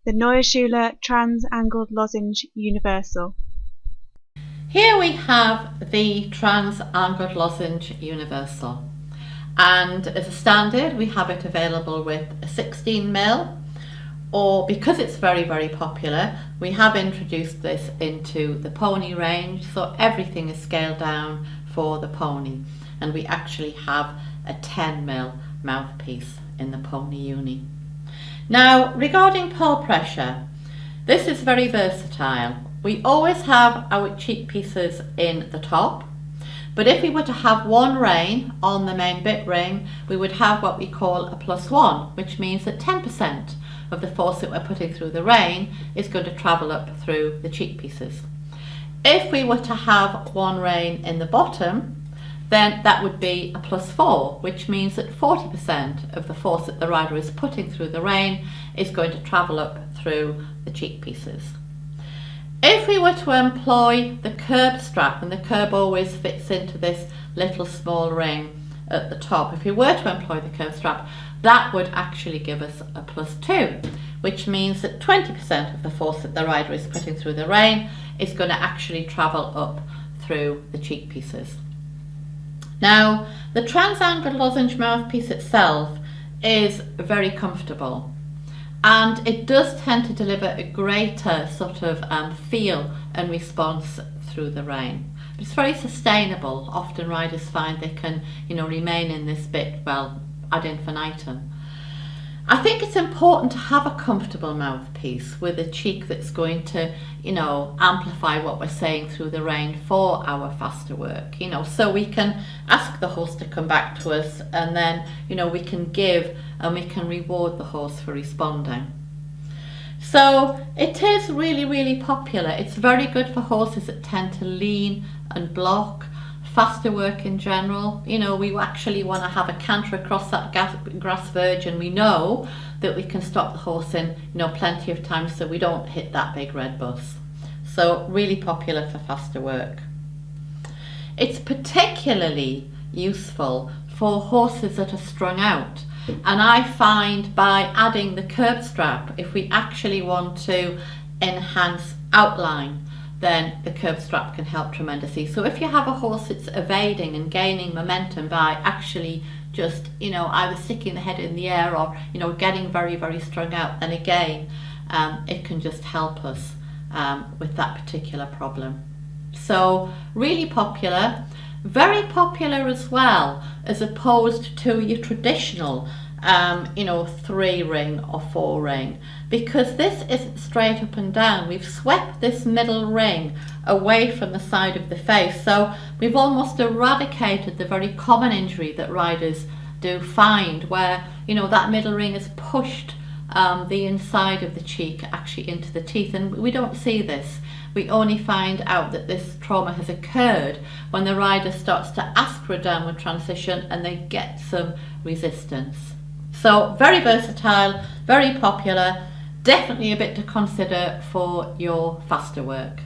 the Neue Schule Tranz Angled Lozenge Universal. Here we have the Tranz Angled Lozenge Universal, and as a standard we have it available with a 16mm, or because it's very popular, we have introduced this into the pony range, so everything is scaled down for the pony, and we actually have a 10mm mouthpiece in the pony uni. Now, regarding pull pressure, this is very versatile. We always have our cheek pieces in the top, but if we were to have one rein on the main bit ring, we would have what we call a +1, which means that 10% of the force that we're putting through the rein is going to travel up through the cheek pieces. If we were to have one rein in the bottom, then that would be a +4, which means that 40% of the force that the rider is putting through the rein is going to travel up through the cheek pieces. If we were to employ the curb strap, and the curb always fits into this little small ring at the top, if we were to employ the curb strap, that would actually give us a +2, which means that 20% of the force that the rider is putting through the rein is going to actually travel up through the cheek pieces. Now, the Tranz Angled Lozenge mouthpiece itself is very comfortable, and it does tend to deliver a greater sort of feel and response through the rein. It's very sustainable. Often riders find they can, remain in this bit, well, ad infinitum. I think it's important to have a comfortable mouthpiece with a cheek that's going to, amplify what we're saying through the rein for our faster work, so we can ask the horse to come back to us, and then, we can give and we can reward the horse for responding. So it is really popular. It's very good for horses that tend to lean and block, faster work in general. We actually want to have a canter across that grass verge, and we know that we can stop the horse in plenty of time so we don't hit that big red bus. So really popular for faster work. It's particularly useful for horses that are strung out, and I find by adding the curb strap, if we actually want to enhance outline, then the curb strap can help tremendously. So if you have a horse that's evading and gaining momentum by actually just, either sticking the head in the air or, getting very strung out, then again, it can just help us with that particular problem. So really popular, very popular as well, as opposed to your traditional 3-ring or 4-ring, because this isn't straight up and down. We've swept this middle ring away from the side of the face, so we've almost eradicated the very common injury that riders do find, where that middle ring has pushed the inside of the cheek actually into the teeth, and we don't see this. We only find out that this trauma has occurred when the rider starts to ask for a downward transition and they get some resistance. So very versatile, very popular, definitely a bit to consider for your faster work.